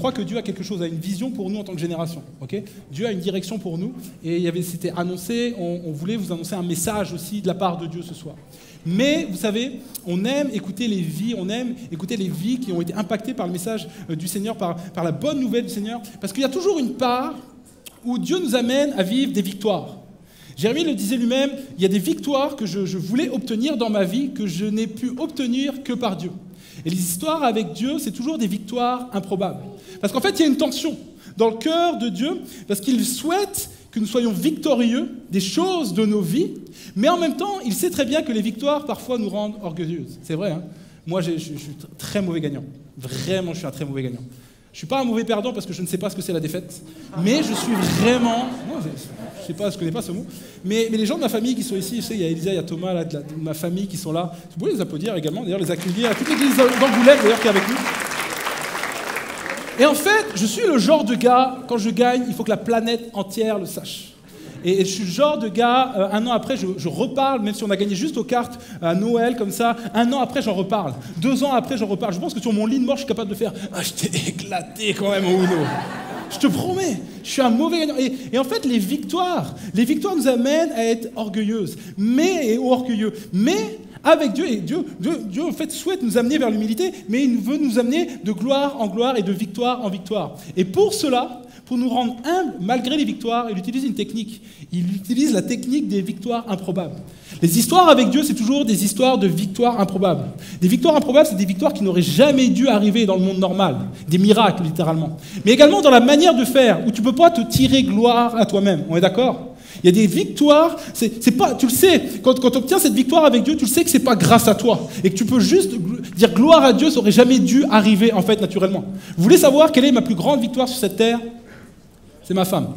crois que Dieu a quelque chose, a une vision pour nous en tant que génération. Okay, Dieu a une direction pour nous et c'était annoncé, on voulait vous annoncer un message aussi de la part de Dieu ce soir. Mais vous savez, on aime écouter les vies, qui ont été impactées par le message du Seigneur, par la bonne nouvelle du Seigneur, parce qu'il y a toujours une part où Dieu nous amène à vivre des victoires. Jérémie le disait lui-même, il y a des victoires que je voulais obtenir dans ma vie que je n'ai pu obtenir que par Dieu. Et les histoires avec Dieu, c'est toujours des victoires improbables. Parce qu'en fait, il y a une tension dans le cœur de Dieu, parce qu'il souhaite que nous soyons victorieux des choses de nos vies, mais en même temps, il sait très bien que les victoires, parfois, nous rendent orgueilleuses. C'est vrai, hein? Moi, je suis très mauvais gagnant. Vraiment, je suis un très mauvais gagnant. Je ne suis pas un mauvais perdant parce que je ne sais pas ce que c'est la défaite, mais je suis vraiment... Non, je ne connais pas ce mot. Mais les gens de ma famille qui sont ici, je sais, il y a Elisa, il y a Thomas là, de ma famille qui sont là. Vous pouvez les applaudir également, d'ailleurs, les accueillir à toute l'église d'Angoulême, d'ailleurs, qui est avec nous. Et en fait, je suis le genre de gars, quand je gagne, il faut que la planète entière le sache. Et je suis le genre de gars, un an après, je reparle, même si on a gagné juste aux cartes à Noël, comme ça, un an après, j'en reparle. 2 ans après, j'en reparle. Je pense que sur mon lit de mort, je suis capable de faire « Ah, je t'ai éclaté quand même au Uno !» Je te promets, je suis un mauvais gagnant. Et en fait, les victoires nous amènent à être orgueilleuses, et orgueilleux. Mais avec Dieu, et Dieu en fait souhaite nous amener vers l'humilité, mais il veut nous amener de gloire en gloire et de victoire en victoire. Et pour cela, pour nous rendre humbles, malgré les victoires, il utilise une technique. Il utilise la technique des victoires improbables. Les histoires avec Dieu, c'est toujours des histoires de victoires improbables. Des victoires improbables, c'est des victoires qui n'auraient jamais dû arriver dans le monde normal. Des miracles, littéralement. Mais également dans la manière de faire, où tu ne peux pas te tirer gloire à toi-même. On est d'accord ? Il y a des victoires, c'est pas, tu le sais, quand tu obtiens cette victoire avec Dieu, tu le sais que ce n'est pas grâce à toi. Et que tu peux juste dire gloire à Dieu, ça n'aurait jamais dû arriver, en fait, naturellement. Vous voulez savoir quelle est ma plus grande victoire sur cette terre ? C'est ma femme.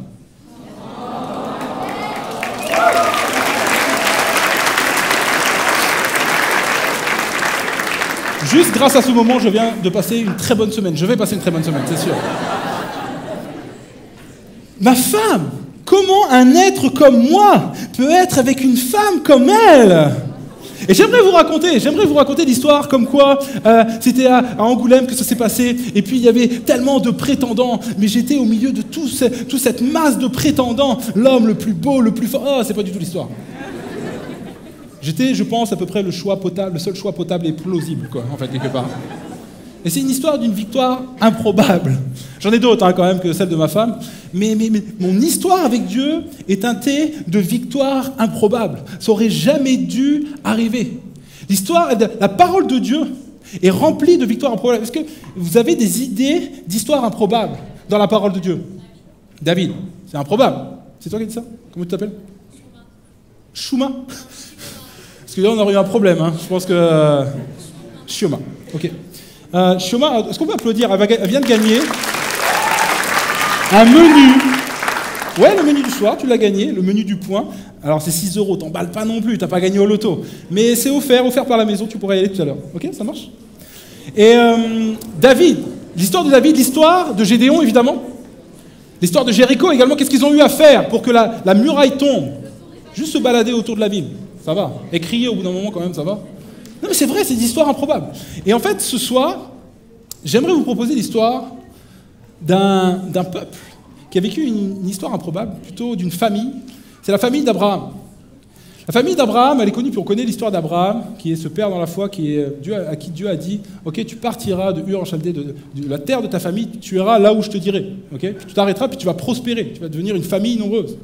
Juste grâce à ce moment, je viens de passer une très bonne semaine. Je vais passer une très bonne semaine, c'est sûr. Ma femme, comment un être comme moi peut être avec une femme comme elle ? Et j'aimerais vous raconter l'histoire comme quoi c'était à Angoulême que ça s'est passé, et puis il y avait tellement de prétendants, mais j'étais au milieu de toute cette masse de prétendants, l'homme le plus beau, le plus fort. Oh, c'est pas du tout l'histoire. J'étais, je pense, à peu près le seul choix potable et plausible, quoi, en fait, quelque part. Et c'est une histoire d'une victoire improbable. J'en ai d'autres, quand même, que celle de ma femme. Mais mon histoire avec Dieu est teintée de victoires improbables. Ça aurait jamais dû arriver. La parole de Dieu est remplie de victoires improbables. Est-ce que vous avez des idées d'histoires improbables dans la parole de Dieu ? David, c'est improbable. C'est toi qui dis ça ? Comment tu t'appelles ? Chouma. Parce que là, on aurait eu un problème. Hein. Je pense que... Chouma. Ok. Chouma, est-ce qu'on peut applaudir ? Elle vient de gagner un menu. Ouais, le menu du soir, tu l'as gagné, le menu du point. Alors c'est 6 €, t'emballes pas non plus, t'as pas gagné au loto. Mais c'est offert par la maison, tu pourras y aller tout à l'heure. Ok, ça marche ? Et David, l'histoire de David, l'histoire de Gédéon évidemment, l'histoire de Jéricho également, qu'est-ce qu'ils ont eu à faire pour que la muraille tombe ? Juste se balader autour de la ville, ça va. Et crier au bout d'un moment quand même, ça va. Non mais c'est vrai, c'est des histoires improbables. Et en fait, ce soir, j'aimerais vous proposer l'histoire d'un peuple qui a vécu une histoire improbable, plutôt d'une famille. C'est la famille d'Abraham. La famille d'Abraham, elle est connue, puis on connaît l'histoire d'Abraham, qui est ce père dans la foi, à qui Dieu a dit « Ok, tu partiras de Ur en Chaldée, de la terre de ta famille, tu iras là où je te dirai. Okay, tu t'arrêteras, puis tu vas prospérer, tu vas devenir une famille nombreuse. »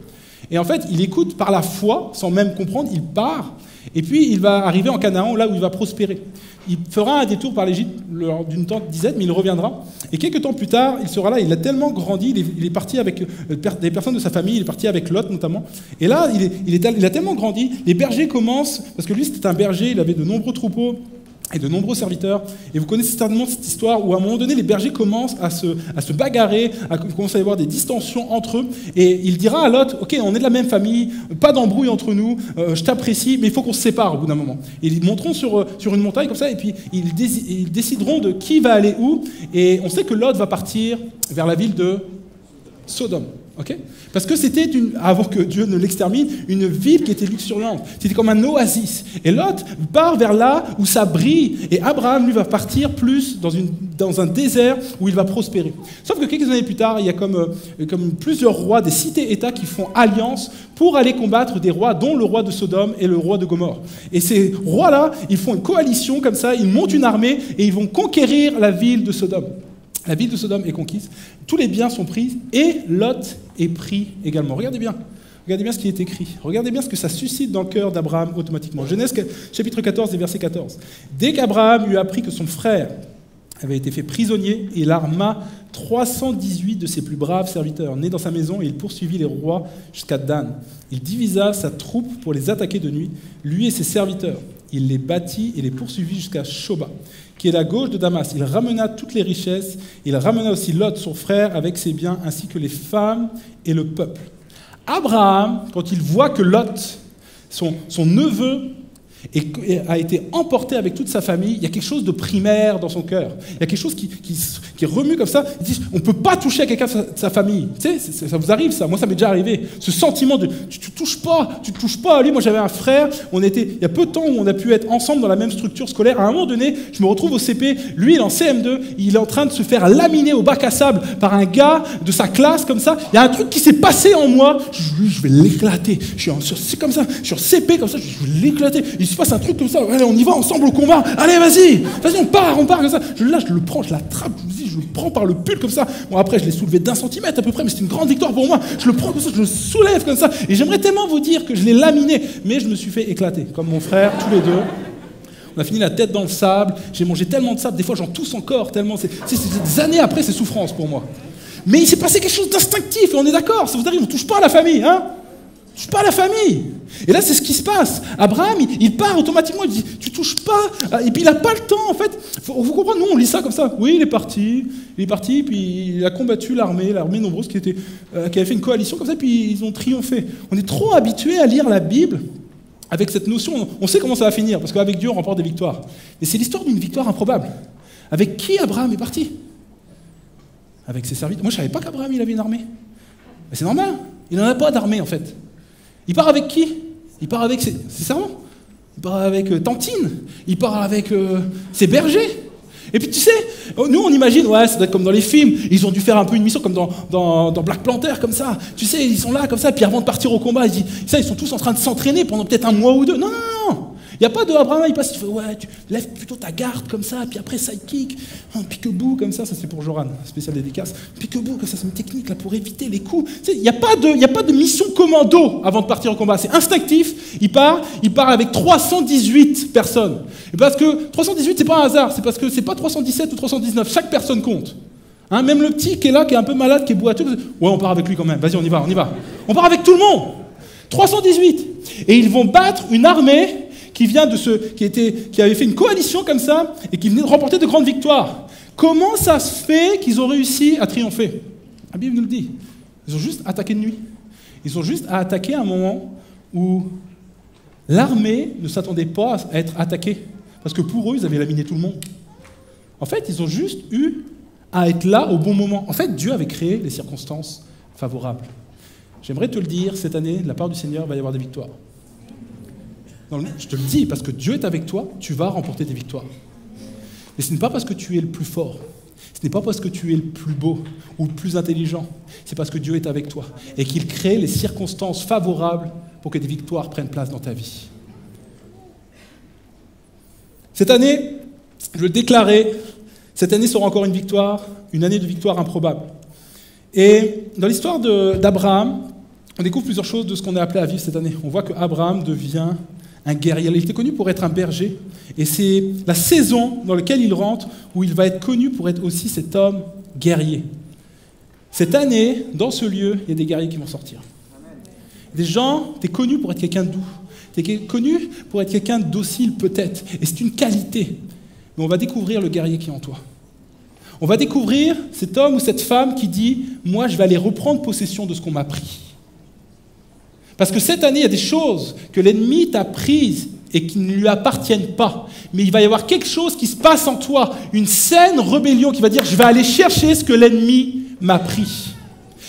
Et en fait, il écoute par la foi, sans même comprendre, il part, et puis il va arriver en Canaan, là où il va prospérer. Il fera un détour par l'Égypte d'une tente disette, mais il reviendra. Et quelques temps plus tard, il sera là, il a tellement grandi, il est parti avec des personnes de sa famille, il est parti avec Lot notamment. Et là, il a tellement grandi, les bergers commencent, parce que lui c'était un berger, il avait de nombreux troupeaux et de nombreux serviteurs. Et vous connaissez certainement cette histoire où à un moment donné, les bergers commencent à se bagarrer, à commencer à y avoir des distensions entre eux. Et il dira à Lot, ok, on est de la même famille, pas d'embrouille entre nous, je t'apprécie, mais il faut qu'on se sépare au bout d'un moment. Et ils monteront sur une montagne comme ça, et puis ils décideront de qui va aller où. Et on sait que Lot va partir vers la ville de Sodome. Okay, parce que c'était, avant que Dieu ne l'extermine, une ville qui était luxuriante. C'était comme un oasis. Et Lot part vers là où ça brille. Et Abraham, lui, va partir plus dans un désert où il va prospérer. Sauf que quelques années plus tard, il y a comme plusieurs rois, des cités-États qui font alliance pour aller combattre des rois, dont le roi de Sodome et le roi de Gomorrhe. Et ces rois-là, ils font une coalition comme ça, ils montent une armée et ils vont conquérir la ville de Sodome. La ville de Sodome est conquise, tous les biens sont pris et Lot est pris également. Regardez bien ce qui est écrit. Regardez bien ce que ça suscite dans le cœur d'Abraham automatiquement. Genèse chapitre 14 et verset 14. Dès qu'Abraham eut appris que son frère avait été fait prisonnier, il arma 318 de ses plus braves serviteurs nés dans sa maison et il poursuivit les rois jusqu'à Dan. Il divisa sa troupe pour les attaquer de nuit, lui et ses serviteurs. Il les battit et les poursuivit jusqu'à Shoba, qui est la gauche de Damas. Il ramena toutes les richesses. Il ramena aussi Lot, son frère, avec ses biens, ainsi que les femmes et le peuple. Abraham, quand il voit que Lot, son neveu, a été emporté avec toute sa famille, il y a quelque chose de primaire dans son cœur. Il y a quelque chose qui remue comme ça. Il dit, on ne peut pas toucher à quelqu'un de sa famille. Tu sais, ça vous arrive ça. Moi, ça m'est déjà arrivé. Ce sentiment de, tu ne touches pas à lui. Moi, j'avais un frère. Il y a peu de temps où on a pu être ensemble dans la même structure scolaire. À un moment donné, je me retrouve au CP. Lui, il est en CM2. Il est en train de se faire laminer au bac à sable par un gars de sa classe comme ça. Il y a un truc qui s'est passé en moi. Je vais l'éclater. C'est comme ça. Je suis en CP comme ça. Je vais l'éclater. Il se passe un truc comme ça, allez, on y va ensemble au combat, allez, vas-y, on part comme ça. Je le prends, je l'attrape, je le prends par le pull comme ça. Bon, après, je l'ai soulevé d'1 centimètre à peu près, mais c'est une grande victoire pour moi. Je le prends comme ça, je le soulève comme ça. Et j'aimerais tellement vous dire que je l'ai laminé, mais je me suis fait éclater, comme mon frère, tous les deux. On a fini la tête dans le sable, j'ai mangé tellement de sable, des fois j'en tousse encore, tellement. C'est des années après, c'est souffrance pour moi. Mais il s'est passé quelque chose d'instinctif, et on est d'accord, ça vous arrive, on ne touche pas à la famille, hein? Tu touches pas à la famille. Et là, c'est ce qui se passe. Abraham, il part automatiquement, il dit, tu touches pas. Et puis, il n'a pas le temps, en fait. Vous comprenez, nous, on lit ça comme ça. Oui, il est parti, puis il a combattu l'armée nombreuse qui avait fait une coalition comme ça, puis ils ont triomphé. On est trop habitués à lire la Bible avec cette notion. On sait comment ça va finir, parce qu'avec Dieu, on remporte des victoires. Mais c'est l'histoire d'une victoire improbable. Avec qui Abraham est parti? Avec ses serviteurs. Moi, je ne savais pas qu'Abraham, il avait une armée. Mais c'est normal. Il n'en a pas d'armée, en fait. Il part avec qui? Il part avec ses servants. Il part avec Tantine. Il part avec ses bergers. Et puis tu sais, nous on imagine, ouais, ça doit être comme dans les films. Ils ont dû faire un peu une mission comme dans Black Panther, comme ça. Tu sais, ils sont là comme ça, puis avant de partir au combat, ils sont tous en train de s'entraîner pendant peut-être 1 mois ou 2. Non, non, non. Il n'y a pas de Abraham, il passe, il fait, ouais, tu lèves plutôt ta garde comme ça, puis après sidekick, un pique-bout comme ça c'est pour Joran, spécial dédicace. Pique-bout, comme ça, c'est une technique là pour éviter les coups. Tu sais, il n'y a pas de mission commando avant de partir au combat, c'est instinctif. Il part avec 318 personnes. Et parce que 318, c'est pas un hasard, c'est parce que c'est pas 317 ou 319, chaque personne compte. Hein, même le petit qui est là, qui est un peu malade, qui est boiteux, ouais, on part avec lui quand même, vas-y, on y va. On part avec tout le monde. 318. Et ils vont battre une armée qui vient de ceux qui avaient fait une coalition comme ça et qui venaient de remporter de grandes victoires. Comment ça se fait qu'ils ont réussi à triompher? La Bible nous le dit. Ils ont juste attaqué de nuit. Ils ont juste à attaquer à un moment où l'armée ne s'attendait pas à être attaquée. Parce que pour eux, ils avaient laminé tout le monde. En fait, ils ont juste eu à être là au bon moment. En fait, Dieu avait créé les circonstances favorables. J'aimerais te le dire, cette année, de la part du Seigneur, il va y avoir des victoires. Je te le dis, parce que Dieu est avec toi, tu vas remporter des victoires. Mais ce n'est pas parce que tu es le plus fort, ce n'est pas parce que tu es le plus beau ou le plus intelligent, c'est parce que Dieu est avec toi et qu'il crée les circonstances favorables pour que des victoires prennent place dans ta vie. Cette année, je veux le déclarer, cette année sera encore une année de victoire improbable. Et dans l'histoire d'Abraham, on découvre plusieurs choses de ce qu'on est appelé à vivre cette année. On voit qu'Abraham devient un guerrier. Il était connu pour être un berger. Et c'est la saison dans laquelle il rentre où il va être connu pour être aussi cet homme guerrier. Cette année, dans ce lieu, il y a des guerriers qui vont sortir. Des gens, tu es connu pour être quelqu'un de doux. Tu es connu pour être quelqu'un de docile peut-être. Et c'est une qualité. Mais on va découvrir le guerrier qui est en toi. On va découvrir cet homme ou cette femme qui dit « Moi, je vais aller reprendre possession de ce qu'on m'a pris. » Parce que cette année, il y a des choses que l'ennemi t'a prises et qui ne lui appartiennent pas. Mais il va y avoir quelque chose qui se passe en toi, une saine rébellion qui va dire « Je vais aller chercher ce que l'ennemi m'a pris. »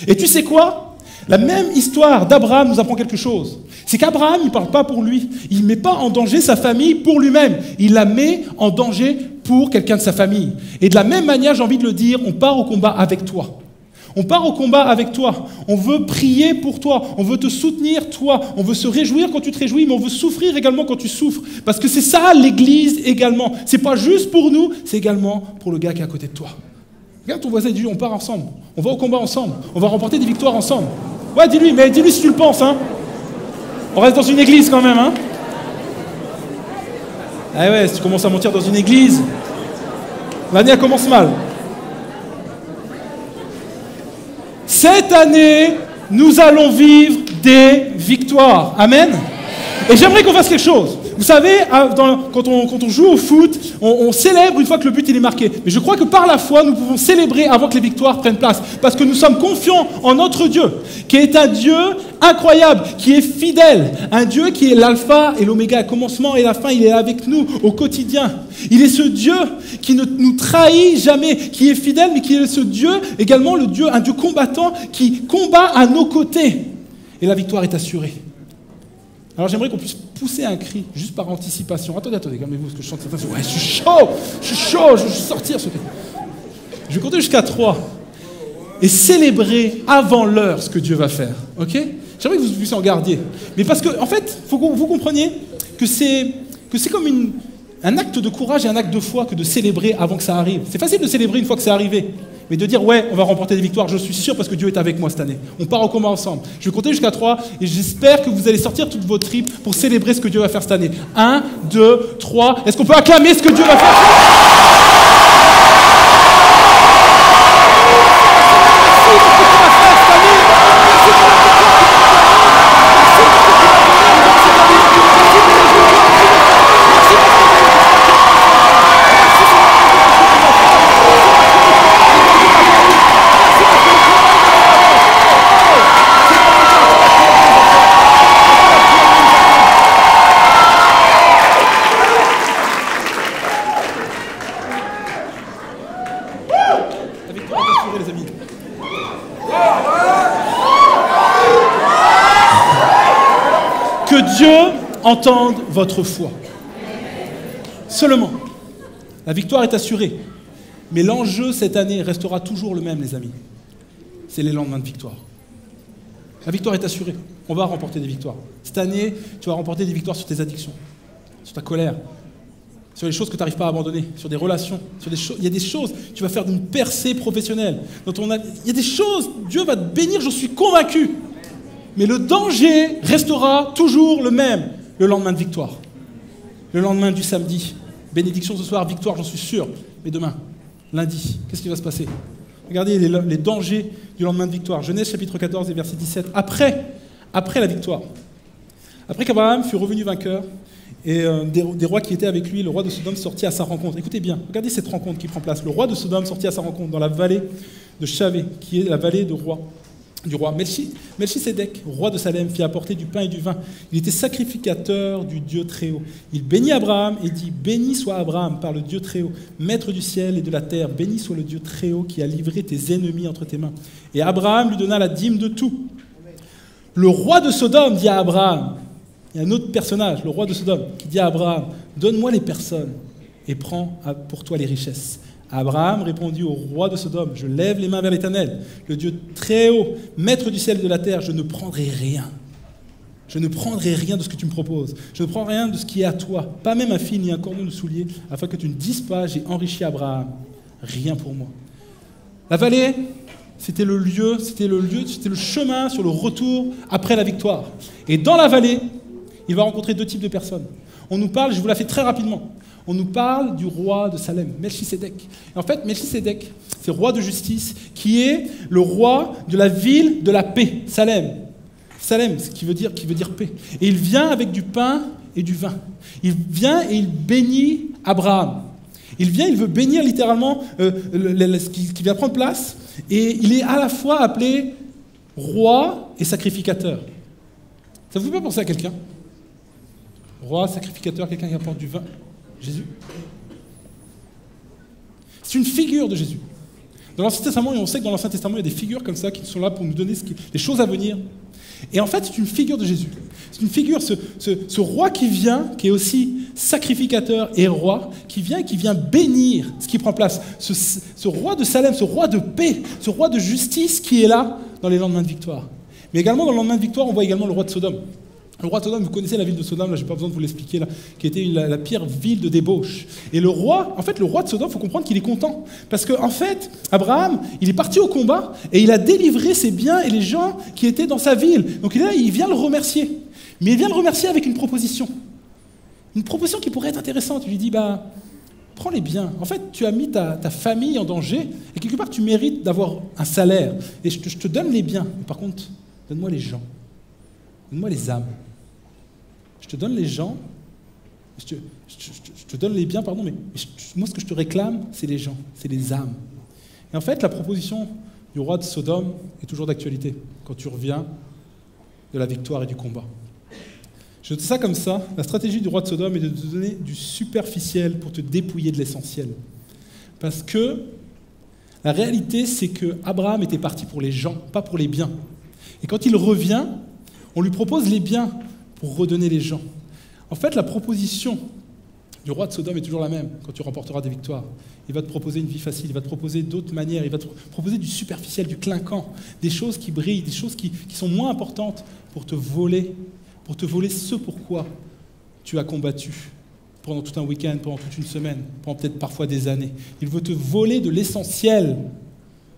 Et tu sais quoi? La même histoire d'Abraham nous apprend quelque chose. C'est qu'Abraham, il ne parle pas pour lui. Il ne met pas en danger sa famille pour lui-même. Il la met en danger pour quelqu'un de sa famille. Et de la même manière, j'ai envie de le dire, on part au combat avec toi. On part au combat avec toi. On veut prier pour toi. On veut te soutenir, toi. On veut se réjouir quand tu te réjouis, mais on veut souffrir également quand tu souffres. Parce que c'est ça, l'Église également. C'est pas juste pour nous, c'est également pour le gars qui est à côté de toi. Regarde ton voisin et dis-lui, on part ensemble. On va au combat ensemble. On va remporter des victoires ensemble. Ouais, dis-lui, mais dis-lui si tu le penses, hein. On reste dans une église quand même, hein. Ah ouais, si tu commences à mentir dans une église, l'année elle commence mal. Cette année, nous allons vivre des victoires. Amen. Et j'aimerais qu'on fasse quelque chose. Vous savez, quand on joue au foot, on célèbre une fois que le but il est marqué. Mais je crois que par la foi, nous pouvons célébrer avant que les victoires prennent place. Parce que nous sommes confiants en notre Dieu, qui est un Dieu incroyable, qui est fidèle. Un Dieu qui est l'alpha et l'oméga, le commencement et la fin. Il est avec nous au quotidien. Il est ce Dieu qui ne nous trahit jamais, qui est fidèle, mais qui est ce Dieu, également un Dieu combattant, qui combat à nos côtés. Et la victoire est assurée. Alors j'aimerais qu'on puisse pousser un cri, juste par anticipation. Attendez, calmez-vous, parce que je chante cette façon. Ouais, je suis chaud, je veux sortir ce cri. Je vais compter jusqu'à 3 et célébrer avant l'heure ce que Dieu va faire. Ok? J'aimerais que vous puissiez en garder. Mais parce que, en fait, il faut que vous compreniez que c'est comme un acte de courage et un acte de foi que de célébrer avant que ça arrive. C'est facile de célébrer une fois que c'est arrivé. Mais de dire, ouais, on va remporter des victoires, je suis sûr, parce que Dieu est avec moi cette année. On part au combat ensemble. Je vais compter jusqu'à 3, et j'espère que vous allez sortir toutes vos tripes pour célébrer ce que Dieu va faire cette année. 1, 2, 3. Est-ce qu'on peut acclamer ce que Dieu va faire? Les amis. Que Dieu entende votre foi. Seulement, la victoire est assurée. Mais l'enjeu cette année restera toujours le même, les amis. C'est les lendemains de victoire. La victoire est assurée. On va remporter des victoires. Cette année, tu vas remporter des victoires sur tes addictions, sur ta colère, sur les choses que tu n'arrives pas à abandonner, sur des relations, sur des choses. Il y a des choses, tu vas faire une percée professionnelle. Il y a des choses, Dieu va te bénir, j'en suis convaincu. Mais le danger restera toujours le même, le lendemain de victoire. Le lendemain du samedi. Bénédiction ce soir, victoire, j'en suis sûr. Mais demain, lundi, qu'est-ce qui va se passer? Regardez les dangers du lendemain de victoire. Genèse chapitre 14 et verset 17. Après la victoire, après qu'Abraham fut revenu vainqueur, et des rois qui étaient avec lui, le roi de Sodome sortit à sa rencontre. Écoutez bien, regardez cette rencontre qui prend place. Le roi de Sodome sortit à sa rencontre dans la vallée de Chavé, qui est la vallée du roi. Melchisédek, roi de Salem, fit apporter du pain et du vin. Il était sacrificateur du Dieu Très-Haut. Il bénit Abraham et dit, « Béni soit Abraham par le Dieu Très-Haut, maître du ciel et de la terre. Béni soit le Dieu Très-Haut qui a livré tes ennemis entre tes mains. » Et Abraham lui donna la dîme de tout. Le roi de Sodome dit à Abraham, il y a un autre personnage, le roi de Sodome, qui dit à Abraham, « Donne-moi les personnes et prends pour toi les richesses. » Abraham répondit au roi de Sodome, « Je lève les mains vers l'Éternel, le Dieu très haut, maître du ciel et de la terre, je ne prendrai rien. Je ne prendrai rien de ce que tu me proposes. Je ne prends rien de ce qui est à toi, pas même un fil ni un cordon de soulier, afin que tu ne dises pas, j'ai enrichi Abraham. Rien pour moi. » La vallée, c'était le chemin sur le retour après la victoire. Et dans la vallée, il va rencontrer deux types de personnes. On nous parle, je vous la fais très rapidement, on nous parle du roi de Salem, Melchisédek. Et en fait, Melchisédek, c'est roi de justice, qui est le roi de la ville de la paix, Salem. Salem, ce qui veut dire paix. Et il vient avec du pain et du vin. Il vient et il bénit Abraham. Il veut bénir littéralement ce qui va prendre place. Et il est à la fois appelé roi et sacrificateur. Ça vous fait pas penser à quelqu'un? Roi, sacrificateur, quelqu'un qui apporte du vin. Jésus. C'est une figure de Jésus. Dans l'Ancien Testament, et on sait que dans l'Ancien Testament, il y a des figures comme ça qui sont là pour nous donner les choses à venir. Et en fait, c'est une figure de Jésus. C'est une figure, ce roi qui vient, qui est aussi sacrificateur et roi, qui vient bénir ce qui prend place. Ce roi de Salem, ce roi de paix, ce roi de justice qui est là dans les lendemains de victoire. Mais également, dans le lendemain de victoire, on voit également le roi de Sodome. Le roi de Sodome, vous connaissez la ville de Sodome, là, je n'ai pas besoin de vous l'expliquer, là, qui était la pire ville de débauche. Et le roi de Sodome, il faut comprendre qu'il est content. Parce qu'en fait, Abraham, il est parti au combat et il a délivré ses biens et les gens qui étaient dans sa ville. Donc il est là, il vient le remercier. Mais il vient le remercier avec une proposition. Une proposition qui pourrait être intéressante. Il lui dit, prends les biens. En fait, tu as mis ta famille en danger et quelque part, tu mérites d'avoir un salaire. Et je te donne les biens. Mais par contre, donne-moi les gens. Donne-moi les âmes. Je te donne les gens, je te donne les biens, pardon, mais moi, ce que je te réclame, c'est les gens, c'est les âmes. Et en fait, la proposition du roi de Sodome est toujours d'actualité, quand tu reviens de la victoire et du combat. Je dis ça comme ça, la stratégie du roi de Sodome est de te donner du superficiel pour te dépouiller de l'essentiel. Parce que la réalité, c'est que Abraham était parti pour les gens, pas pour les biens. Et quand il revient, on lui propose les biens pour redonner les gens. En fait, la proposition du roi de Sodome est toujours la même quand tu remporteras des victoires. Il va te proposer une vie facile, il va te proposer d'autres manières, il va te proposer du superficiel, du clinquant, des choses qui brillent, des choses qui sont moins importantes pour te voler ce pourquoi tu as combattu pendant tout un week-end, pendant toute une semaine, pendant peut-être parfois des années. Il veut te voler de l'essentiel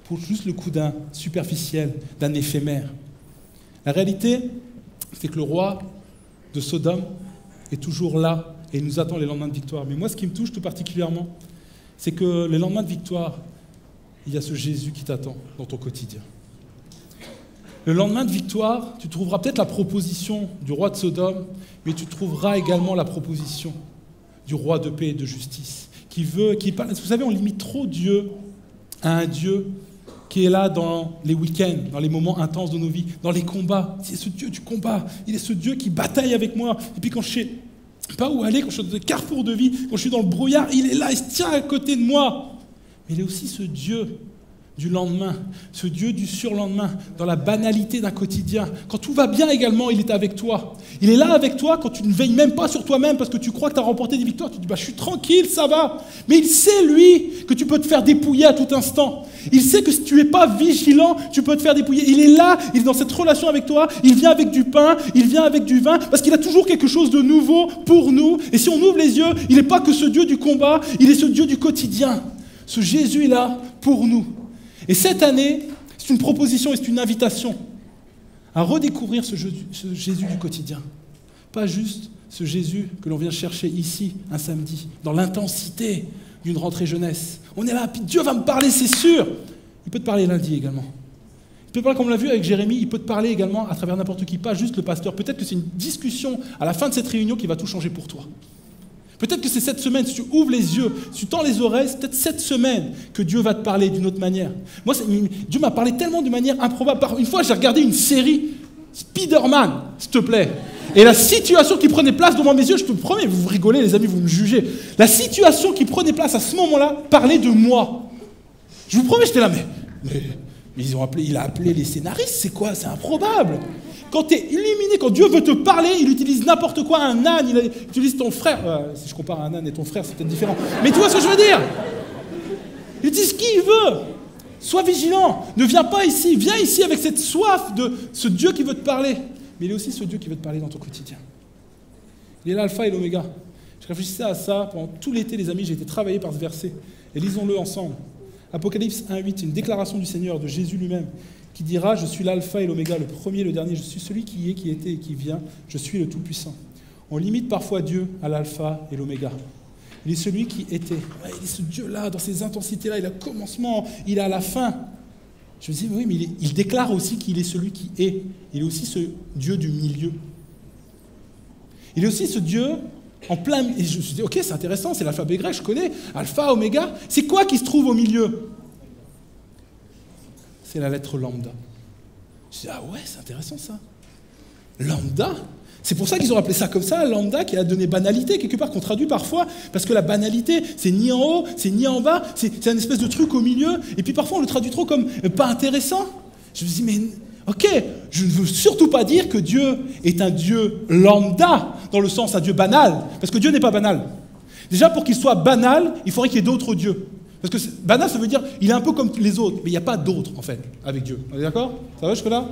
pour juste le coup d'un superficiel, d'un éphémère. La réalité, c'est que le roi de Sodome est toujours là et il nous attend les lendemains de victoire. Mais moi, ce qui me touche tout particulièrement, c'est que les lendemains de victoire, il y a ce Jésus qui t'attend dans ton quotidien. Le lendemain de victoire, tu trouveras peut-être la proposition du roi de Sodome, mais tu trouveras également la proposition du roi de paix et de justice, vous savez, on limite trop Dieu à un Dieu qui est là dans les week-ends, dans les moments intenses de nos vies, dans les combats. C'est ce Dieu du combat. Il est ce Dieu qui bataille avec moi. Et puis quand je ne sais pas où aller, quand je suis dans des carrefours de vie, quand je suis dans le brouillard, il est là, il se tient à côté de moi. Mais il est aussi ce Dieu du lendemain, ce Dieu du surlendemain, dans la banalité d'un quotidien. Quand tout va bien également, il est avec toi. Il est là avec toi quand tu ne veilles même pas sur toi-même parce que tu crois que tu as remporté des victoires. Tu te dis, je suis tranquille, ça va. Mais il sait, lui, que tu peux te faire dépouiller à tout instant. Il sait que si tu n'es pas vigilant, tu peux te faire dépouiller. Il est là, il est dans cette relation avec toi. Il vient avec du pain, il vient avec du vin, parce qu'il a toujours quelque chose de nouveau pour nous. Et si on ouvre les yeux, il n'est pas que ce Dieu du combat, il est ce Dieu du quotidien. Ce Jésus est là pour nous. Et cette année, c'est une proposition et c'est une invitation à redécouvrir ce Jésus du quotidien. Pas juste ce Jésus que l'on vient chercher ici, un samedi, dans l'intensité d'une rentrée jeunesse. On est là, puis Dieu va me parler, c'est sûr. Il peut te parler lundi également. Il peut te parler, comme on l'a vu avec Jérémie, il peut te parler également à travers n'importe qui, pas juste le pasteur. Peut-être que c'est une discussion à la fin de cette réunion qui va tout changer pour toi. Peut-être que c'est cette semaine, si tu ouvres les yeux, si tu tends les oreilles, c'est peut-être cette semaine que Dieu va te parler d'une autre manière. Moi, Dieu m'a parlé tellement de manière improbable. Une fois, j'ai regardé une série, Spider-Man, s'il te plaît. Et la situation qui prenait place devant mes yeux, je te promets, vous rigolez les amis, vous me jugez. La situation qui prenait place à ce moment-là parlait de moi. Je vous promets, j'étais là, mais il a appelé les scénaristes, c'est quoi? C'est improbable. Quand tu es illuminé, quand Dieu veut te parler, il utilise n'importe quoi, un âne, il utilise ton frère. Si je compare un âne et ton frère, c'est peut-être différent. Mais tu vois ce que je veux dire? Il utilise qui il veut. Sois vigilant. Ne viens pas ici. Viens ici avec cette soif de ce Dieu qui veut te parler. Mais il est aussi ce Dieu qui veut te parler dans ton quotidien. Il est l'alpha et l'oméga. Je réfléchissais à ça pendant tout l'été, les amis. J'ai été travaillé par ce verset. Et lisons-le ensemble. Apocalypse 1:8, une déclaration du Seigneur, de Jésus lui-même, qui dira « Je suis l'alpha et l'oméga, le premier et le dernier. Je suis celui qui est, qui était et qui vient. Je suis le Tout-Puissant. » On limite parfois Dieu à l'alpha et l'oméga. Il est celui qui était. Ouais, il est ce Dieu-là, dans ces intensités-là. Il a le commencement, il a la fin. Je me dis, oui, mais il déclare aussi qu'il est celui qui est. Il est aussi ce Dieu du milieu. Il est aussi ce Dieu en plein... Et je me suis dit, ok, c'est intéressant, c'est l'alphabet grec, je connais. Alpha, oméga. C'est quoi qui se trouve au milieu? C'est la lettre lambda. Je dis, ah ouais, c'est intéressant ça. Lambda. C'est pour ça qu'ils ont appelé ça comme ça, lambda, qui a donné banalité, quelque part, qu'on traduit parfois, parce que la banalité, c'est ni en haut, c'est ni en bas, c'est un espèce de truc au milieu, et puis parfois on le traduit trop comme pas intéressant. Je me dis, mais ok, je ne veux surtout pas dire que Dieu est un Dieu lambda, dans le sens un Dieu banal, parce que Dieu n'est pas banal. Déjà, pour qu'il soit banal, il faudrait qu'il y ait d'autres dieux. Parce que banal, ça veut dire il est un peu comme les autres, mais il n'y a pas d'autres, en fait, avec Dieu. On est d'accord? Ça va jusque-là?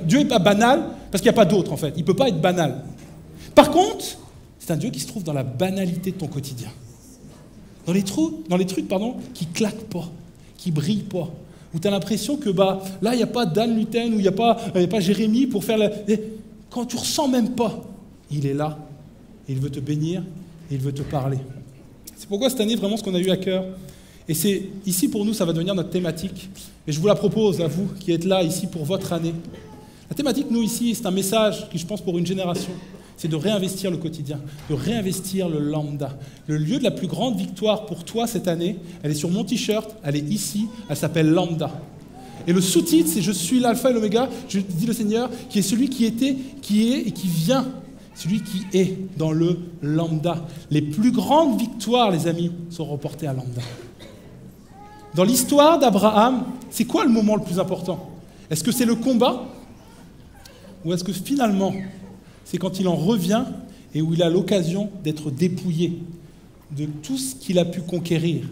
Dieu n'est pas banal parce qu'il n'y a pas d'autres, en fait. Il ne peut pas être banal. Par contre, c'est un Dieu qui se trouve dans la banalité de ton quotidien. Dans les trucs qui ne claquent pas, qui ne brillent pas. Où tu as l'impression que là, il n'y a pas Dan Luten, ou il n'y a pas Jérémie pour faire la... Quand tu ne ressens même pas, il est là, et il veut te bénir, et il veut te parler. C'est pourquoi cette année, vraiment, ce qu'on a eu à cœur, et c'est ici pour nous, ça va devenir notre thématique. Et je vous la propose à vous qui êtes là, ici, pour votre année. La thématique, nous, ici, c'est un message qui, je pense, pour une génération, c'est de réinvestir le quotidien, de réinvestir le lambda. Le lieu de la plus grande victoire pour toi cette année, elle est sur mon t-shirt, elle est ici, elle s'appelle lambda. Et le sous-titre, c'est « Je suis l'alpha et l'oméga », je dis le Seigneur, qui est celui qui était, qui est et qui vient. Celui qui est dans le lambda. Les plus grandes victoires, les amis, sont reportées à lambda. Dans l'histoire d'Abraham, c'est quoi le moment le plus important? Est-ce que c'est le combat? Ou est-ce que finalement, c'est quand il en revient et où il a l'occasion d'être dépouillé de tout ce qu'il a pu conquérir?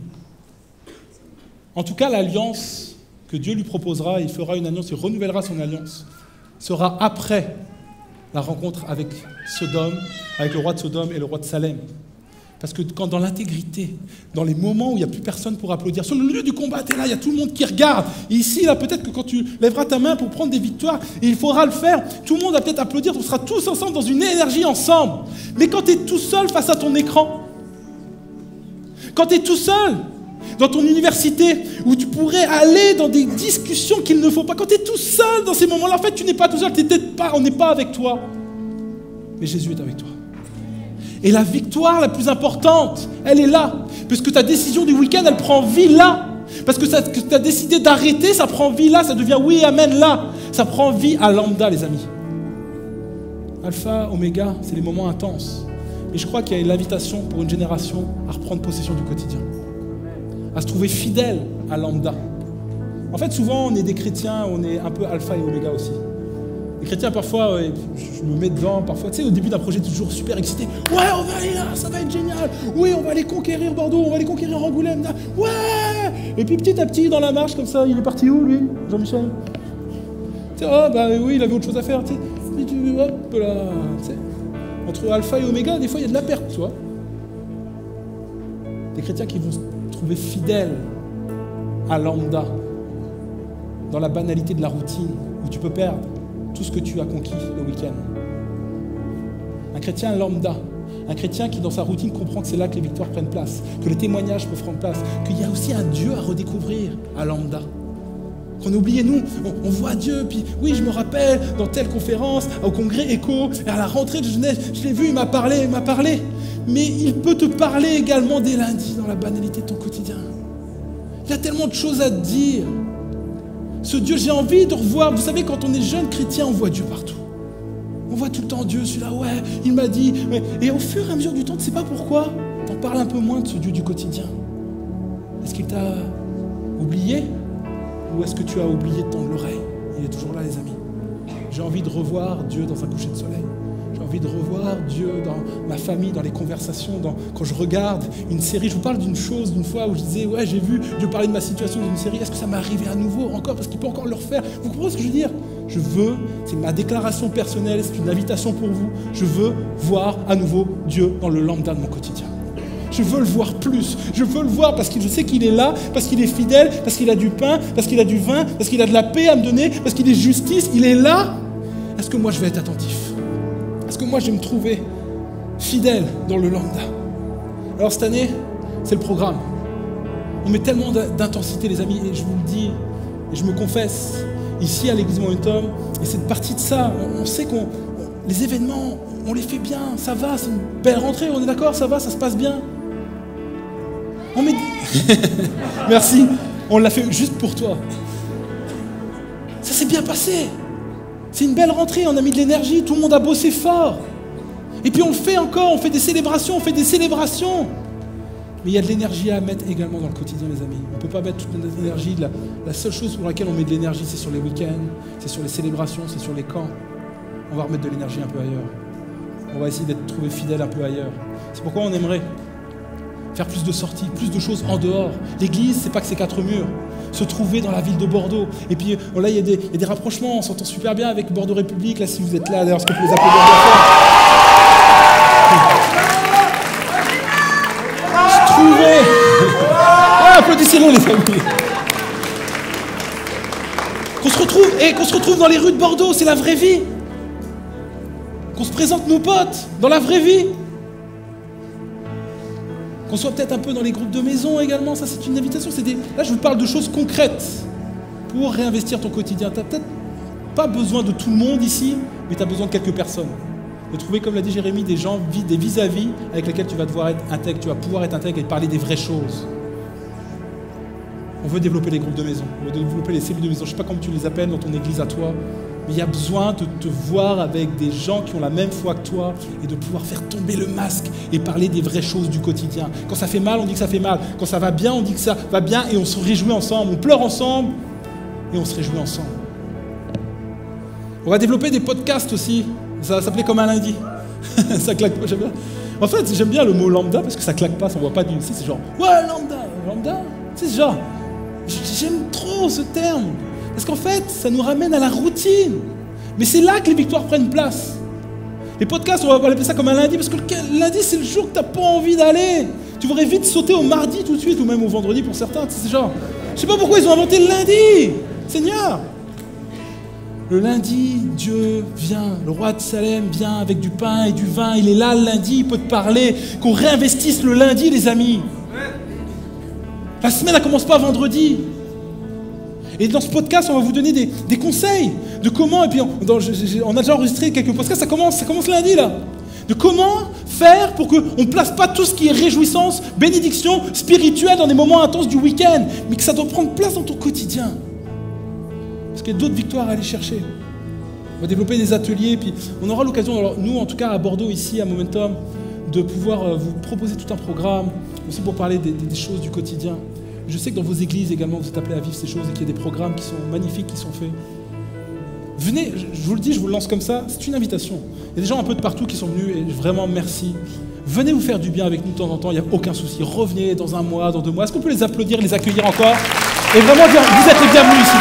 En tout cas, l'alliance que Dieu lui proposera, il fera une alliance, il renouvellera son alliance, sera après la rencontre avec Sodome, avec le roi de Sodome et le roi de Salem. Parce que quand dans l'intégrité, dans les moments où il n'y a plus personne pour applaudir, sur le lieu du combat, tu es là, il y a tout le monde qui regarde. Et ici, là, peut-être que quand tu lèveras ta main pour prendre des victoires, et il faudra le faire, tout le monde va peut-être applaudir, on sera tous ensemble dans une énergie ensemble. Mais quand tu es tout seul face à ton écran, quand tu es tout seul dans ton université, où tu pourrais aller dans des discussions qu'il ne faut pas, quand tu es tout seul dans ces moments-là, en fait, tu n'es pas tout seul, on n'est pas avec toi. Mais Jésus est avec toi. Et la victoire la plus importante, elle est là. Puisque ta décision du week-end, elle prend vie là. Parce que tu as décidé d'arrêter, ça prend vie là, ça devient oui, amen là. Ça prend vie à lambda, les amis. Alpha, oméga, c'est les moments intenses. Et je crois qu'il y a l'invitation pour une génération à reprendre possession du quotidien. À se trouver fidèle à lambda. En fait, souvent, on est des chrétiens, on est un peu alpha et oméga aussi. Les chrétiens, parfois, je me mets dedans, parfois, tu sais, au début d'un projet, toujours super excité. Ouais, on va aller là, ça va être génial. Oui, on va aller conquérir Bordeaux, on va aller conquérir Angoulême. Là. Ouais. Et puis petit à petit, dans la marche, comme ça, il est parti où, lui, Jean-Michel? Tu sais, oh, bah oui, il avait autre chose à faire, tu sais. Hop là, tu sais. Entre alpha et oméga, des fois, il y a de la perte, tu vois. Des chrétiens qui vont se trouver fidèles à lambda, dans la banalité de la routine, où tu peux perdre tout ce que tu as conquis le week-end. Un chrétien lambda, un chrétien qui dans sa routine comprend que c'est là que les victoires prennent place, que les témoignages peuvent prendre place, qu'il y a aussi un Dieu à redécouvrir à lambda. Qu'on a oublié, nous, on voit Dieu, puis oui, je me rappelle, dans telle conférence, au congrès Écho, à la rentrée de jeunesse, je l'ai vu, il m'a parlé, mais il peut te parler également dès lundi, dans la banalité de ton quotidien. Il y a tellement de choses à te dire. Ce Dieu, j'ai envie de revoir. Vous savez, quand on est jeune chrétien, on voit Dieu partout. On voit tout le temps Dieu, celui-là, ouais, il m'a dit. Ouais. Et au fur et à mesure du temps, tu ne sais pas pourquoi, tu en parles un peu moins de ce Dieu du quotidien. Est-ce qu'il t'a oublié? Ou est-ce que tu as oublié de tendre l'oreille? Il est toujours là, les amis. J'ai envie de revoir Dieu dans un coucher de soleil. J'ai envie de revoir Dieu dans ma famille, dans les conversations, quand je regarde une série. Je vous parle d'une chose, d'une fois où je disais, ouais, j'ai vu Dieu parler de ma situation dans une série. Est-ce que ça m'est arrivé à nouveau encore? Parce qu'il peut encore le refaire. Vous comprenez ce que je veux dire? Je veux, c'est ma déclaration personnelle, c'est une invitation pour vous. Je veux voir à nouveau Dieu dans le lambda de mon quotidien. Je veux le voir plus. Je veux le voir parce que je sais qu'il est là, parce qu'il est fidèle, parce qu'il a du pain, parce qu'il a du vin, parce qu'il a de la paix à me donner, parce qu'il est justice. Il est là. Est-ce que moi, je vais être attentif? Est-ce que moi, je vais me trouver fidèle dans le lambda? Alors, cette année, c'est le programme. On met tellement d'intensité, les amis, et je vous le dis, et je me confesse, ici à l'Église Momentum, et c'est partie de ça. On sait que les événements, on les fait bien, ça va, c'est une belle rentrée, on est d'accord, ça va, ça se passe bien. On met... Merci, on l'a fait juste pour toi. Ça s'est bien passé. C'est une belle rentrée, on a mis de l'énergie, tout le monde a bossé fort. Et puis on le fait encore, on fait des célébrations. Mais il y a de l'énergie à mettre également dans le quotidien, les amis. On ne peut pas mettre toute notre énergie. La seule chose pour laquelle on met de l'énergie, c'est sur les week-ends, c'est sur les célébrations, c'est sur les camps. On va remettre de l'énergie un peu ailleurs. On va essayer d'être trouvé fidèle un peu ailleurs. C'est pourquoi on aimerait faire plus de sorties, plus de choses en dehors. L'église, c'est pas que c'est 4 murs. Se trouver dans la ville de Bordeaux. Et puis là, il y a des rapprochements. On s'entend super bien avec Bordeaux République. Là, si vous êtes là, d'ailleurs, est-ce qu'on peut les applaudir bien fort? Se trouver. Applaudissez-le, les amis. Qu'on se retrouve dans les rues de Bordeaux, c'est la vraie vie. Qu'on se présente nos potes dans la vraie vie. Qu'on soit peut-être un peu dans les groupes de maison également, ça c'est une invitation. Là je vous parle de choses concrètes pour réinvestir ton quotidien. Tu n'as peut-être pas besoin de tout le monde ici, mais tu as besoin de quelques personnes. De trouver, comme l'a dit Jérémy, des gens, des vis-à-vis avec lesquels tu vas devoir être intègre, tu vas pouvoir être intègre et parler des vraies choses. On veut développer les groupes de maison, on veut développer les cellules de maison, je ne sais pas comment tu les appelles dans ton église à toi, mais il y a besoin de te voir avec des gens qui ont la même foi que toi et de pouvoir faire tomber le masque et parler des vraies choses du quotidien. Quand ça fait mal, on dit que ça fait mal. Quand ça va bien, on dit que ça va bien et on se réjouit ensemble. On pleure ensemble et on se réjouit ensemble. On va développer des podcasts aussi. Ça va s'appeler comme un lundi. Ça claque pas, j'aime bien. En fait, j'aime bien le mot lambda parce que ça claque pas, ça ne voit pas du... C'est genre, ouais, lambda. C'est genre, j'aime trop ce terme. Parce qu'en fait, ça nous ramène à la routine. Mais c'est là que les victoires prennent place. Les podcasts, on va appeler ça comme un lundi, parce que le lundi, c'est le jour que tu n'as pas envie d'aller. Tu voudrais vite sauter au mardi tout de suite, ou même au vendredi pour certains. C'est genre, je sais pas pourquoi ils ont inventé le lundi. Seigneur. Le lundi, Dieu vient, le roi de Salem vient avec du pain et du vin. Il est là le lundi, il peut te parler. Qu'on réinvestisse le lundi, les amis. La semaine, elle ne commence pas vendredi. Et dans ce podcast, on va vous donner des conseils de comment, et puis on a déjà enregistré quelques podcasts, ça commence lundi là, de comment faire pour qu'on ne place pas tout ce qui est réjouissance, bénédiction spirituelle dans des moments intenses du week-end, mais que ça doit prendre place dans ton quotidien. Parce qu'il y a d'autres victoires à aller chercher. On va développer des ateliers, puis on aura l'occasion, alors, nous en tout cas à Bordeaux, ici à Momentum, de pouvoir vous proposer tout un programme, aussi pour parler des choses du quotidien. Je sais que dans vos églises également, vous êtes appelés à vivre ces choses et qu'il y a des programmes qui sont magnifiques, qui sont faits. Venez, je vous le dis, je vous le lance comme ça, c'est une invitation. Il y a des gens un peu de partout qui sont venus et vraiment merci. Venez vous faire du bien avec nous de temps en temps, il n'y a aucun souci. Revenez dans 1 mois, dans 2 mois. Est-ce qu'on peut les applaudir, les accueillir encore? Et vraiment dire, vous êtes les bienvenus ici.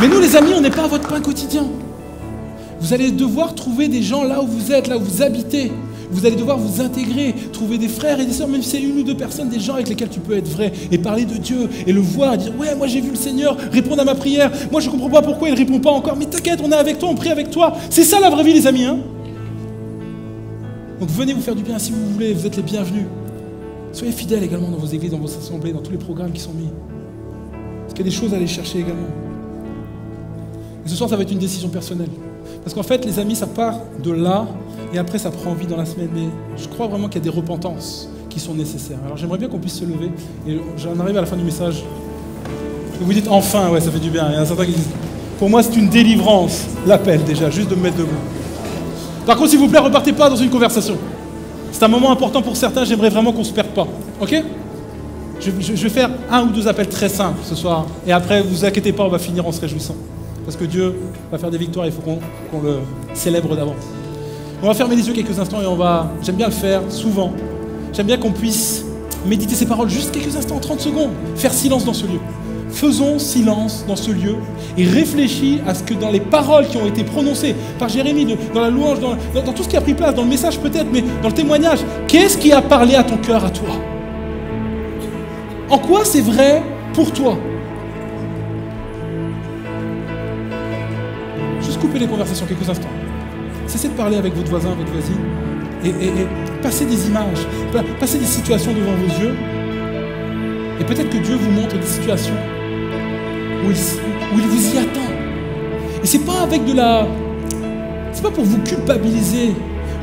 Mais nous les amis, on n'est pas à votre pain quotidien. Vous allez devoir trouver des gens là où vous êtes, là où vous habitez. Vous allez devoir vous intégrer, trouver des frères et des sœurs, même si c'est 1 ou 2 personnes, des gens avec lesquels tu peux être vrai et parler de Dieu et le voir et dire « Ouais, moi j'ai vu le Seigneur répondre à ma prière. Moi je ne comprends pas pourquoi il ne répond pas encore. Mais t'inquiète, on est avec toi, on prie avec toi. » C'est ça la vraie vie, les amis. Hein, donc venez vous faire du bien si vous voulez, vous êtes les bienvenus. Soyez fidèles également dans vos églises, dans vos assemblées, dans tous les programmes qui sont mis. Parce qu'il y a des choses à aller chercher également. Et ce soir, ça va être une décision personnelle. Parce qu'en fait, les amis, ça part de là, et après, ça prend vie dans la semaine. Mais je crois vraiment qu'il y a des repentances qui sont nécessaires. Alors, j'aimerais bien qu'on puisse se lever. Et j'en arrive à la fin du message. Vous dites, enfin, ouais, ça fait du bien. Il y en a certains qui disent, pour moi, c'est une délivrance, l'appel déjà, juste de me mettre debout. Par contre, s'il vous plaît, repartez pas dans une conversation. C'est un moment important pour certains, j'aimerais vraiment qu'on ne se perde pas. Ok ? Je vais faire 1 ou 2 appels très simples ce soir. Et après, vous inquiétez pas, on va finir en se réjouissant. Parce que Dieu va faire des victoires, il faut qu'on le célèbre d'avance. On va fermer les yeux quelques instants et j'aime bien le faire souvent. J'aime bien qu'on puisse méditer ces paroles juste quelques instants, 30 secondes. Faire silence dans ce lieu. Faisons silence dans ce lieu et réfléchis à ce que dans les paroles qui ont été prononcées par Jérémie, dans la louange, dans tout ce qui a pris place, dans le message peut-être, mais dans le témoignage, qu'est-ce qui a parlé à ton cœur, à toi? En quoi c'est vrai pour toi? Juste coupez les conversations quelques instants. Cessez de parler avec votre voisin, votre voisine, et passez des images, passez des situations devant vos yeux. Et peut-être que Dieu vous montre des situations où il vous y attend. Et c'est pas avec c'est pas pour vous culpabiliser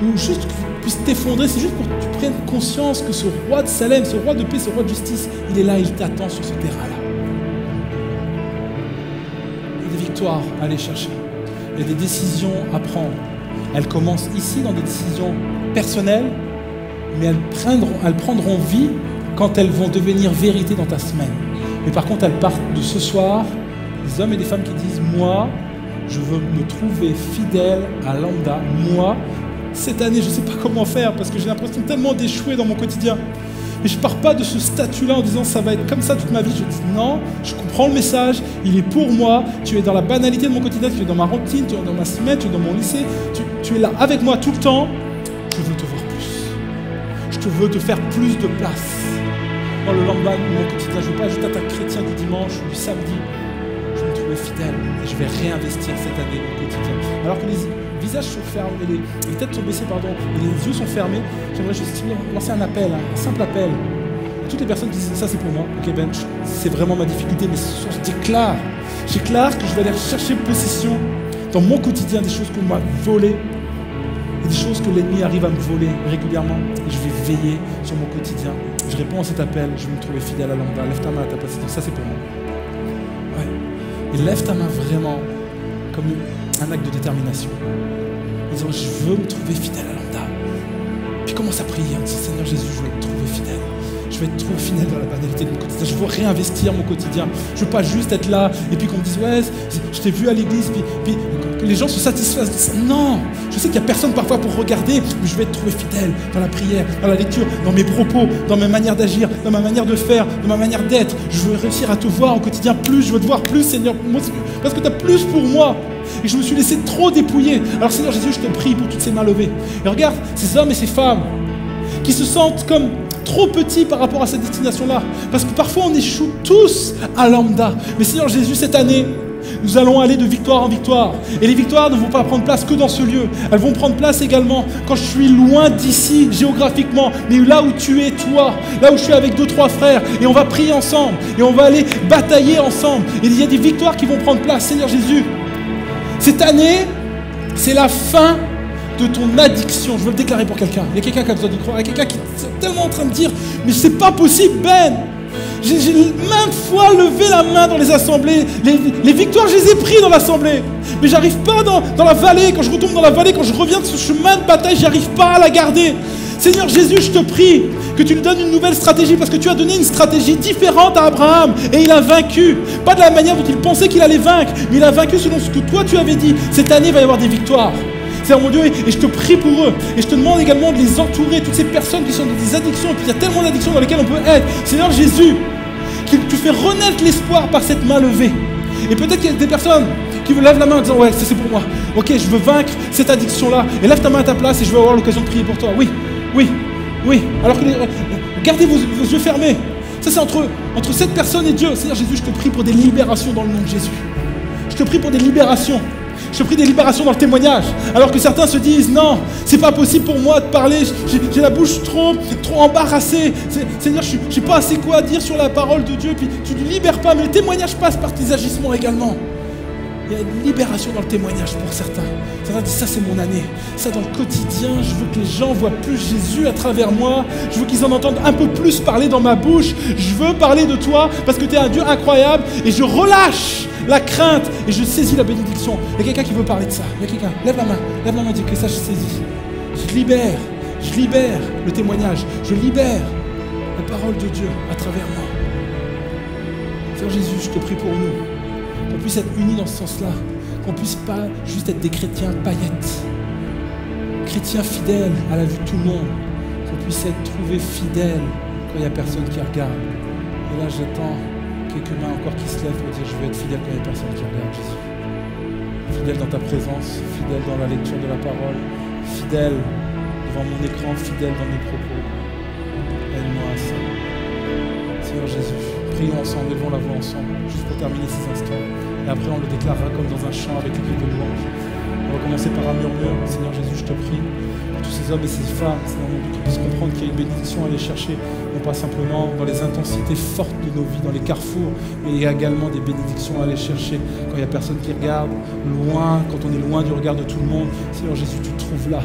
ou juste que vous puissiez t'effondrer, c'est juste pour que tu prennes conscience que ce roi de Salem, ce roi de paix, ce roi de justice, il est là, il t'attend sur ce terrain-là. victoires à aller chercher. Il y a des décisions à prendre. Elles commencent ici dans des décisions personnelles, mais elles prendront vie quand elles vont devenir vérité dans ta semaine. Mais par contre, elles partent de ce soir, des hommes et des femmes qui disent « Moi, je veux me trouver fidèle à Lambda. Moi, cette année, je ne sais pas comment faire parce que j'ai l'impression tellement d'échouer dans mon quotidien. Mais je ne pars pas de ce statut-là en disant ça va être comme ça toute ma vie. Je dis non, je comprends le message, il est pour moi. Tu es dans la banalité de mon quotidien, tu es dans ma routine, tu es dans ma semaine, tu es dans mon lycée. Tu es là avec moi tout le temps. Je veux te voir plus. Je veux te faire plus de place dans le lambda de mon quotidien. Je ne veux pas ajouter à ta chrétien du dimanche ou du samedi. Je veux me trouver fidèle et je vais réinvestir cette année dans mon quotidien. Alors que les visages sont fermés, les têtes sont baissées, et les yeux sont fermés, j'aimerais juste lancer un appel, un simple appel. Toutes les personnes qui disent ça c'est pour moi, ok Ben, c'est vraiment ma difficulté, mais ce soir je déclare que je vais aller chercher possession dans mon quotidien des choses qu'on m'a volées et des choses que l'ennemi arrive à me voler régulièrement. Et je vais veiller sur mon quotidien. Je réponds à cet appel, je vais me trouver fidèle à Lambda. Lève ta main à ta place, ça c'est pour moi. Ouais. Et lève ta main vraiment comme un acte de détermination. En disant, je veux me trouver fidèle à Lambda. Puis commence à prier, en disant, Seigneur Jésus, je veux me trouver fidèle. Je vais être trop fidèle dans la banalité de mon quotidien. Je veux réinvestir mon quotidien. Je veux pas juste être là et puis qu'on me dise, ouais, je t'ai vu à l'église, puis que les gens se satisfassent de ça. Non, je sais qu'il n'y a personne parfois pour regarder, mais je vais être trouvé fidèle dans la prière, dans la lecture, dans mes propos, dans ma manière d'agir, dans ma manière de faire, dans ma manière d'être. Je veux réussir à te voir au quotidien plus, je veux te voir plus, Seigneur, parce que tu as plus pour moi. Et je me suis laissé trop dépouiller. Alors Seigneur Jésus, je te prie pour toutes ces mains levées. Et regarde ces hommes et ces femmes qui se sentent comme trop petits par rapport à cette destination-là. Parce que parfois on échoue tous à Lambda. Mais Seigneur Jésus, cette année, nous allons aller de victoire en victoire. Et les victoires ne vont pas prendre place que dans ce lieu. Elles vont prendre place également quand je suis loin d'ici géographiquement, mais là où tu es toi, là où je suis avec 2-3 frères, et on va prier ensemble, et on va aller batailler ensemble. Et il y a des victoires qui vont prendre place. Seigneur Jésus, cette année, c'est la fin de ton addiction. Je veux le déclarer pour quelqu'un. Il y a quelqu'un qui a besoin d'y croire. Il y a quelqu'un qui est tellement en train de dire « Mais c'est pas possible, Ben !» J'ai maintes fois levé la main dans les assemblées. Les victoires, je les ai prises dans l'assemblée. Mais j'arrive pas dans la vallée. Quand je retombe dans la vallée, quand je reviens de ce chemin de bataille, j'arrive pas à la garder. Seigneur Jésus, je te prie que tu lui donnes une nouvelle stratégie parce que tu as donné une stratégie différente à Abraham et il a vaincu. Pas de la manière dont il pensait qu'il allait vaincre, mais il a vaincu selon ce que toi tu avais dit. Cette année, il va y avoir des victoires. Seigneur mon Dieu, et je te prie pour eux. Et je te demande également de les entourer, toutes ces personnes qui sont dans des addictions. Et puis il y a tellement d'addictions dans lesquelles on peut être. Seigneur Jésus, que tu fais renaître l'espoir par cette main levée. Et peut-être qu'il y a des personnes qui lèvent la main en disant « Ouais, ça c'est pour moi. Ok, je veux vaincre cette addiction-là. Et lève ta main à ta place et je veux avoir l'occasion de prier pour toi. Oui, oui, oui. Alors que gardez vos yeux fermés. Ça c'est entre cette personne et Dieu. Seigneur Jésus, je te prie pour des libérations dans le nom de Jésus. Je te prie pour des libérations. Je te prie des libérations dans le témoignage. Alors que certains se disent, non, c'est pas possible pour moi de parler, j'ai la bouche trop embarrassée. Seigneur, je n'ai pas assez quoi dire sur la parole de Dieu. Puis tu ne libères pas, mais le témoignage passe par tes agissements également. Il y a une libération dans le témoignage pour certains. Certains disent, ça c'est mon année. Ça dans le quotidien, je veux que les gens voient plus Jésus à travers moi. Je veux qu'ils en entendent un peu plus parler dans ma bouche. Je veux parler de toi parce que tu es un Dieu incroyable. Et je relâche la crainte et je saisis la bénédiction. Il y a quelqu'un qui veut parler de ça. Il y a quelqu'un, lève la main, dis que ça je saisis. Je libère le témoignage. Je libère la parole de Dieu à travers moi. Seigneur Jésus, je te prie pour nous. Qu'on puisse être unis dans ce sens-là, qu'on puisse pas juste être des chrétiens paillettes, chrétiens fidèles à la vue de tout le monde, qu'on puisse être trouvés fidèles quand il n'y a personne qui regarde. Et là, j'attends quelques mains encore qui se lèvent pour dire je veux être fidèle quand il n'y a personne qui regarde, Jésus. Fidèle dans ta présence, fidèle dans la lecture de la parole, fidèle devant mon écran, fidèle dans mes propos. Aide-moi à ça. Seigneur Jésus, prions ensemble, élevons la voix ensemble, juste pour terminer ces instants. Et après, on le déclarera comme dans un chant avec l'équipe de louange. On va commencer par un murmure. Seigneur Jésus, je te prie tous ces hommes et ces femmes, Seigneur mon Dieu, qu'ils puissent comprendre qu'il y a une bénédiction à aller chercher, non pas simplement dans les intensités fortes de nos vies, dans les carrefours, mais il y a également des bénédictions à aller chercher quand il n'y a personne qui regarde, loin, quand on est loin du regard de tout le monde. Seigneur Jésus, tu te trouves là.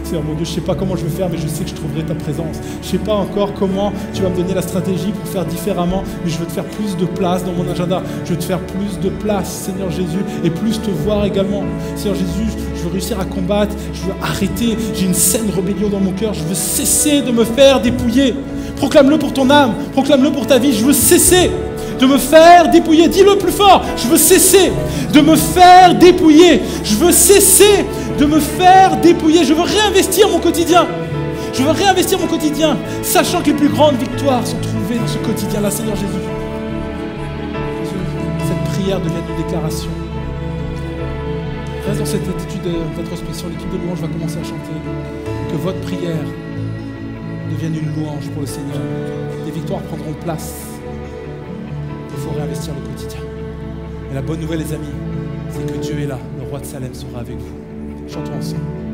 Seigneur mon Dieu, je ne sais pas comment je vais faire, mais je sais que je trouverai ta présence. Je ne sais pas encore comment tu vas me donner la stratégie pour faire différemment, mais je veux te faire plus de place dans mon agenda. Je veux te faire plus de place, Seigneur Jésus, et plus te voir également. Seigneur Jésus, je veux réussir à combattre, je veux arrêter. J'ai une saine rébellion dans mon cœur. Je veux cesser de me faire dépouiller. Proclame-le pour ton âme, proclame-le pour ta vie. Je veux cesser de me faire dépouiller. Dis-le plus fort. Je veux cesser de me faire dépouiller. Je veux cesser de me faire dépouiller. Je veux réinvestir mon quotidien. Je veux réinvestir mon quotidien, sachant que les plus grandes victoires sont trouvées dans ce quotidien-là, Seigneur Jésus. Cette prière devienne une déclaration. Reste dans cette attitude d'introspection. L'équipe de louange va commencer à chanter. Que votre prière devienne une louange pour le Seigneur. Des victoires prendront place. Il faut réinvestir le quotidien. Et la bonne nouvelle, les amis, c'est que Dieu est là. Le roi de Salem sera avec vous. Chantons ensemble.